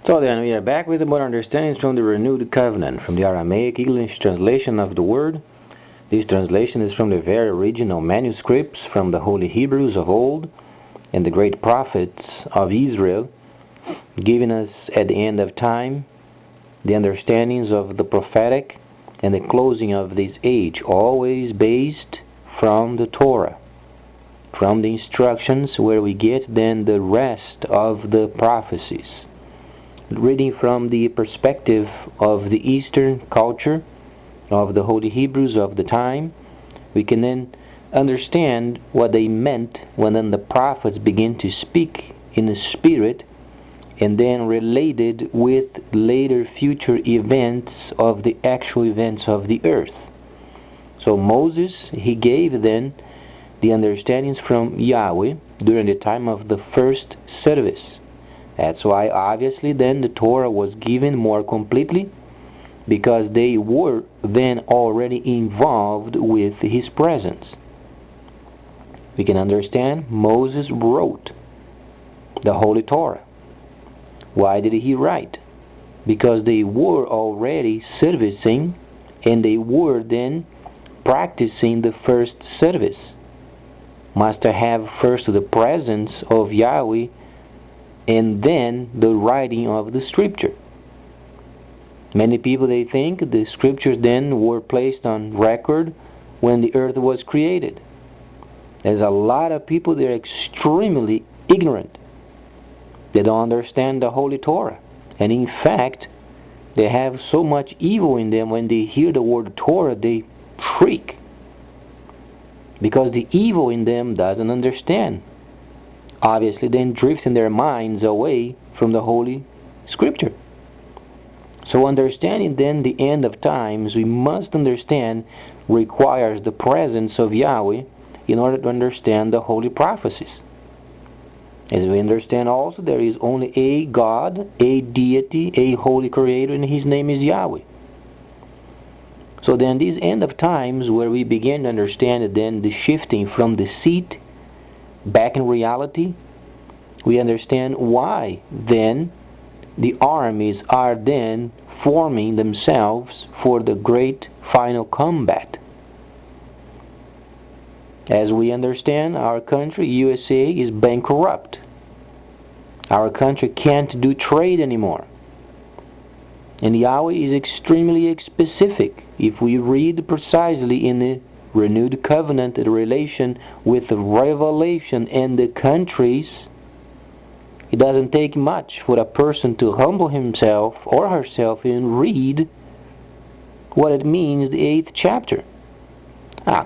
So then we are back with more understandings from the Renewed Covenant, from the Aramaic English translation of the word. This translation is from the very original manuscripts from the Holy Hebrews of old and the great prophets of Israel, giving us at the end of time the understandings of the prophetic and the closing of this age, always based from the Torah, from the instructions where we get then the rest of the prophecies. Reading from the perspective of the Eastern culture, of the Holy Hebrews of the time, we can then understand what they meant when then the prophets begin to speak in the Spirit and then related with later future events of the actual events of the earth. So Moses, he gave then the understandings from Yahweh during the time of the first service. That's why obviously then the Torah was given more completely, because they were then already involved with his presence. We can understand Moses wrote the Holy Torah. Why did he write? Because they were already servicing and they were then practicing the first service. Must have first the presence of Yahweh and then the writing of the scripture. Many people, they think the scriptures then were placed on record when the earth was created. There's a lot of people, they're extremely ignorant. They don't understand the Holy Torah. And in fact, they have so much evil in them, when they hear the word Torah, they shriek. Because the evil in them doesn't understand. Obviously then drifting their minds away from the Holy Scripture. So understanding then the end of times, we must understand, requires the presence of Yahweh in order to understand the holy prophecies. As we understand also, there is only a God, a deity, a holy creator, and his name is Yahweh. So then these end of times, where we begin to understand then the shifting from deceit back in reality, we understand why then the armies are then forming themselves for the great final combat. As we understand, our country, USA, is bankrupt. Our country can't do trade anymore. And Yahweh is extremely specific. If we read precisely in the Renewed Covenant, the relation with the revelation and the countries, it doesn't take much for a person to humble himself or herself and read what it means, the 8th chapter.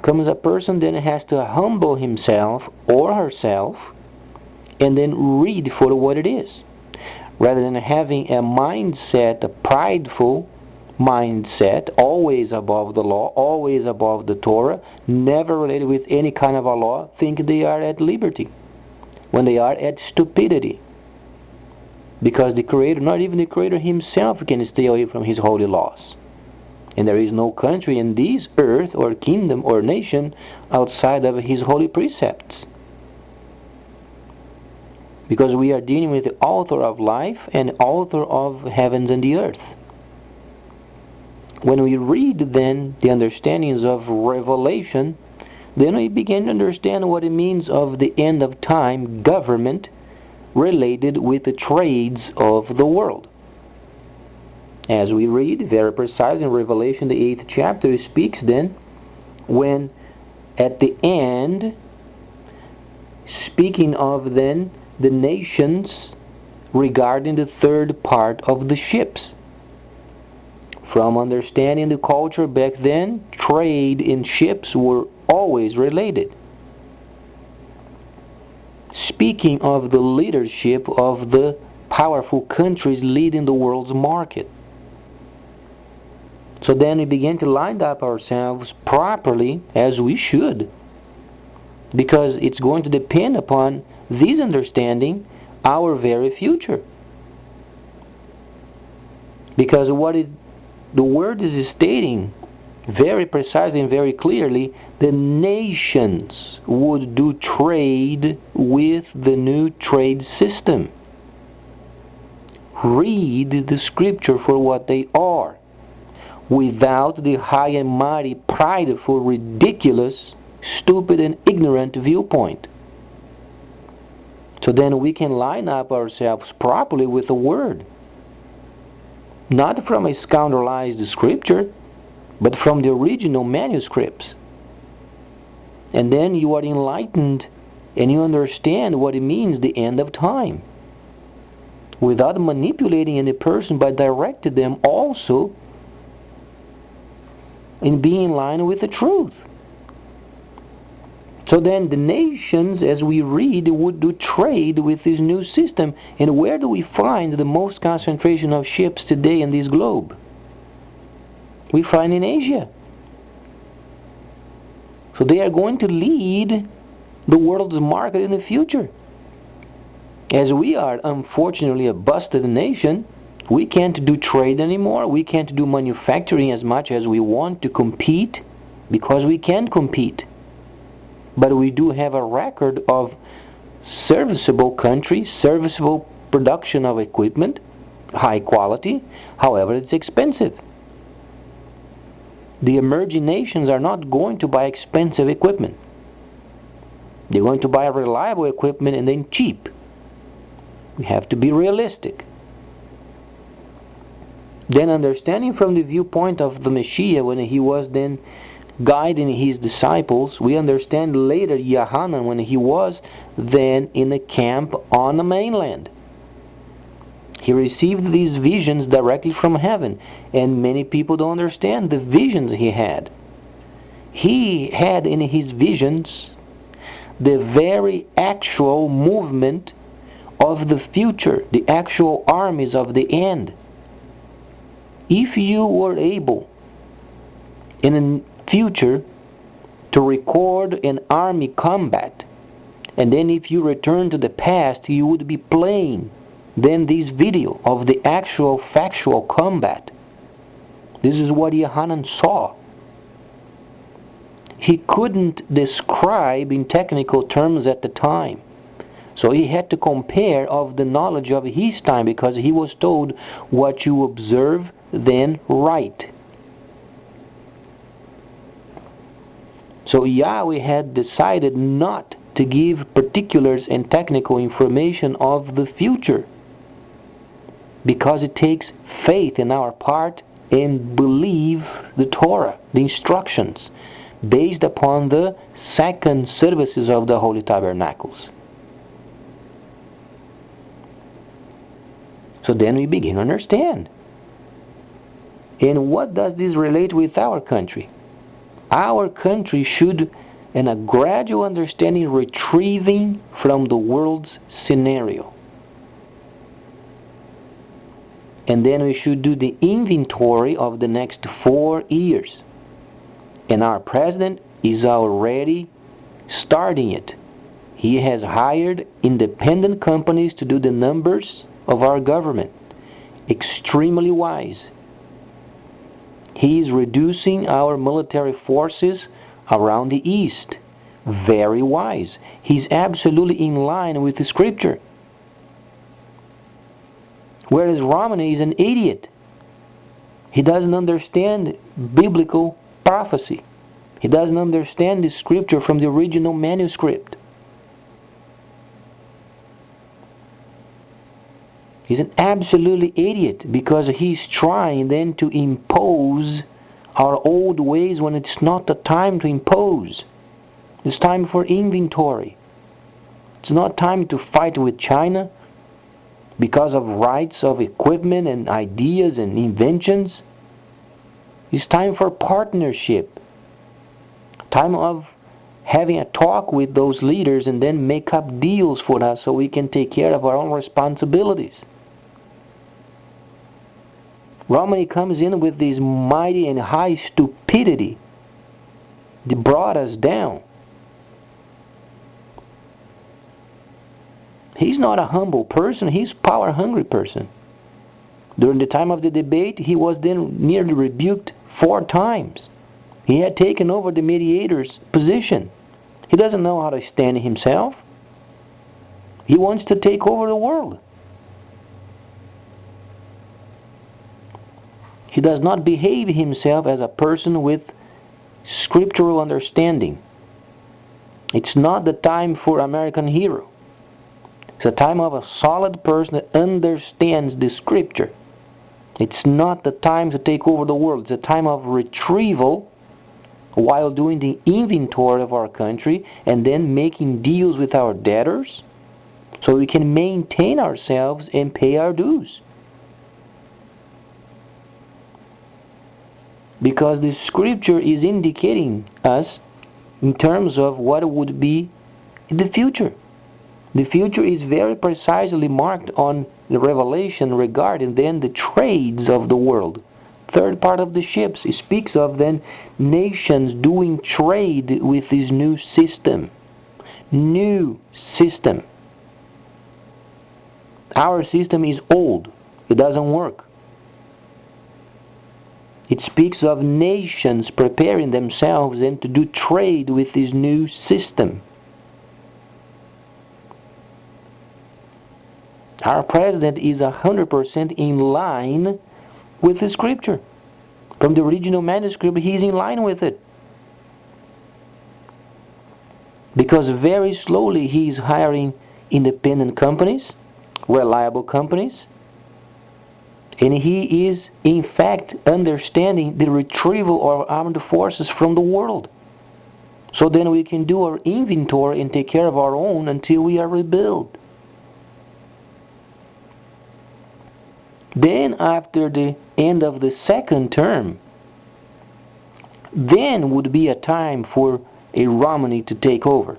Comes a person then has to humble himself or herself and then read for what it is, rather than having a mindset, a prideful mindset, always above the law, always above the Torah, never related with any kind of a law, think they are at liberty, when they are at stupidity. Because the Creator, not even the Creator himself, can stay away from his holy laws. And there is no country in this earth or kingdom or nation outside of his holy precepts. Because we are dealing with the author of life and author of heavens and the earth. When we read then the understandings of Revelation, then we begin to understand what it means of the end of time government related with the trades of the world. As we read very precise in Revelation, the 8th chapter, it speaks then when at the end, speaking of then the nations regarding the third part of the ships. From understanding the culture back then, trade in ships were always related. Speaking of the leadership of the powerful countries leading the world's market. So then we begin to line up ourselves properly, as we should, because it's going to depend upon this understanding our very future. Because the word is stating very precisely and very clearly, the nations would do trade with the new trade system. read the scripture for what they are, without the high and mighty, prideful, ridiculous, stupid and ignorant viewpoint. So then we can line up ourselves properly with the Word. Not from a scoundrelized scripture, but from the original manuscripts. And then you are enlightened and you understand what it means, the end of time. Without manipulating any person, but directed them also in being in line with the truth. So then the nations, as we read, would do trade with this new system. And where do we find the most concentration of ships today in this globe? We find in Asia. So they are going to lead the world's market in the future. As we are, unfortunately, a busted nation, we can't do trade anymore. We can't do manufacturing as much as we want to compete, because we can't compete. But we do have a record of serviceable country, serviceable production of equipment, high quality. However, it's expensive. The emerging nations are not going to buy expensive equipment. They're going to buy reliable equipment and then cheap. We have to be realistic. Then understanding from the viewpoint of the Messiah, when he was then guiding his disciples, we understand later Yohanan, when he was then in a camp on the mainland. He received these visions directly from heaven, and many people don't understand the visions he had. He had in his visions the very actual movement of the future, the actual armies of the end. If you were able in the future to record an army combat, and then if you return to the past, you would be playing then this video of the actual factual combat. This is what Yohanan saw. He couldn't describe in technical terms at the time. So he had to compare of the knowledge of his time, because he was told, what you observe, then write. So Yahweh had decided not to give particulars and technical information of the future, because it takes faith in our part and believe the Torah, the instructions, based upon the second services of the Holy Tabernacles. So then we begin to understand. And what does this relate with our country? Our country should, in a gradual understanding, retrieving from the world's scenario. And then we should do the inventory of the next 4 years. And our president is already starting it. He has hired independent companies to do the numbers of our government. Extremely wise. He is reducing our military forces around the east. Very wise. He's absolutely in line with the scripture. Whereas Romney is an idiot. He doesn't understand biblical prophecy. He doesn't understand the scripture from the original manuscript. He's an absolutely idiot, because he's trying then to impose our old ways when it's not the time to impose. It's time for inventory. It's not time to fight with China because of rights of equipment and ideas and inventions. It's time for partnership. Time of having a talk with those leaders and then make up deals for us so we can take care of our own responsibilities. Romney comes in with this mighty and high stupidity that brought us down. He's not a humble person, he's a power-hungry person. During the time of the debate, he was then nearly rebuked 4 times. He had taken over the mediator's position. He doesn't know how to stand himself. He wants to take over the world. He does not behave himself as a person with scriptural understanding. It's not the time for American hero. It's a time of a solid person that understands the scripture. It's not the time to take over the world. It's a time of retrieval while doing the inventory of our country and then making deals with our debtors so we can maintain ourselves and pay our dues. Because the scripture is indicating us in terms of what would be the future. The future is very precisely marked on the revelation regarding then the trades of the world. Third part of the ships, it speaks of then nations doing trade with this new system. New system. Our system is old. It doesn't work. It speaks of nations preparing themselves and to do trade with this new system. Our president is 100% in line with the scripture. From the original manuscript, he's in line with it. Because very slowly he's hiring independent companies, reliable companies, and he is in fact understanding the retrieval of armed forces from the world. So then we can do our inventory and take care of our own until we are rebuilt. Then after the end of the second term, then would be a time for a Romney to take over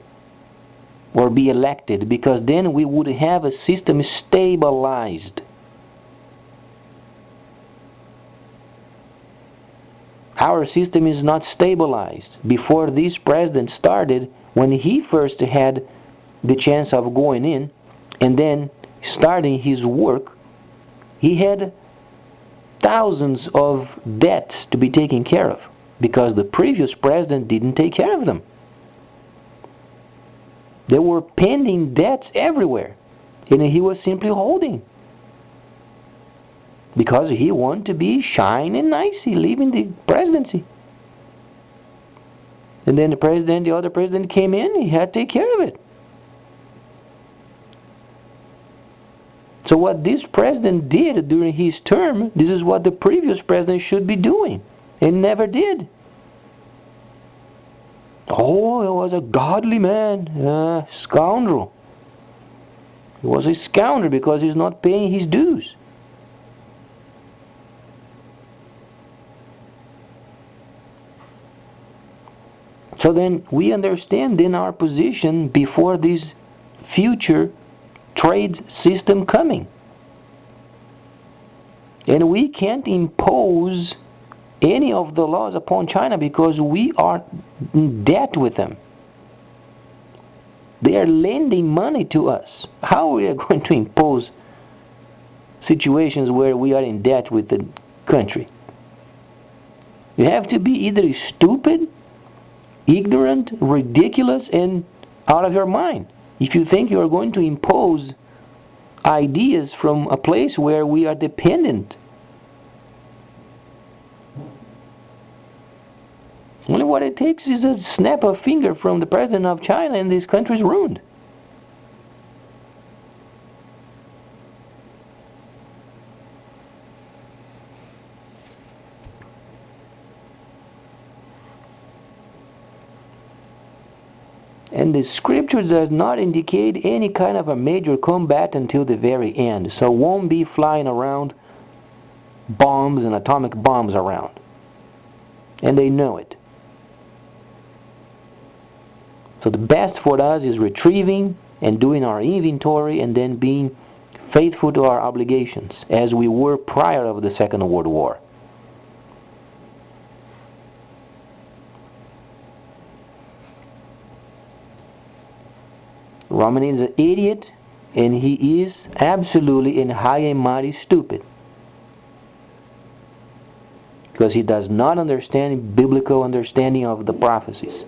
or be elected, because then we would have a system stabilized. Our system is not stabilized. Before this president started, when he first had the chance of going in and then starting his work, he had thousands of debts to be taken care of because the previous president didn't take care of them. There were pending debts everywhere, and he was simply holding because he wanted to be shine and nicey, leaving the presidency. And then the other president came in, he had to take care of it. So what this president did during his term, this is what the previous president should be doing, and never did. Oh, he was a godly man, a scoundrel. He was a scoundrel because he's not paying his dues. So then we understand in our position before this future trade system coming. And we can't impose any of the laws upon China because we are in debt with them. They are lending money to us. How are we going to impose situations where we are in debt with the country? You have to be either stupid, ignorant, ridiculous, and out of your mind if you think you are going to impose ideas from a place where we are dependent. Only what it takes is a snap of finger from the president of China and this country is ruined. And the scripture does not indicate any kind of a major combat until the very end. So won't be flying around bombs and atomic bombs around. And they know it. So the best for us is retrieving and doing our inventory and then being faithful to our obligations as we were prior of the Second World War. Romney is an idiot, and he is absolutely and high and mighty stupid. Because he does not understand biblical understanding of the prophecies.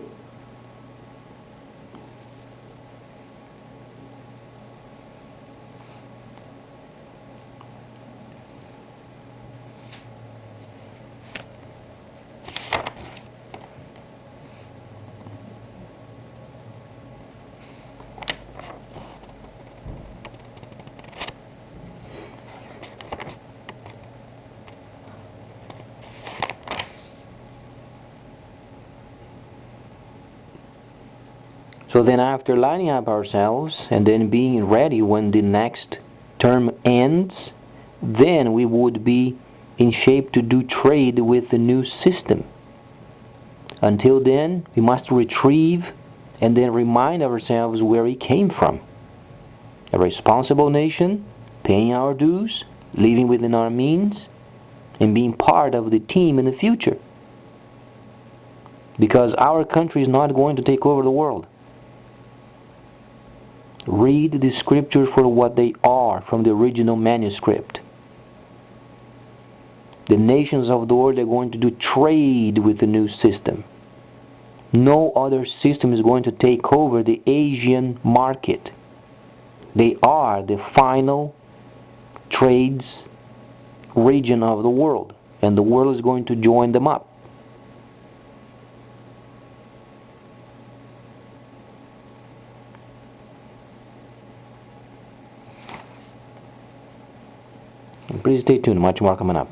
So then after lining up ourselves and then being ready when the next term ends, then we would be in shape to do trade with the new system. Until then, we must retrieve and then remind ourselves where we came from. A responsible nation, paying our dues, living within our means, and being part of the team in the future. Because our country is not going to take over the world. Read the scriptures for what they are from the original manuscript. The nations of the world are going to do trade with the new system. No other system is going to take over the Asian market. They are the final trades region of the world, and the world is going to join them up. Please stay tuned, much more coming up.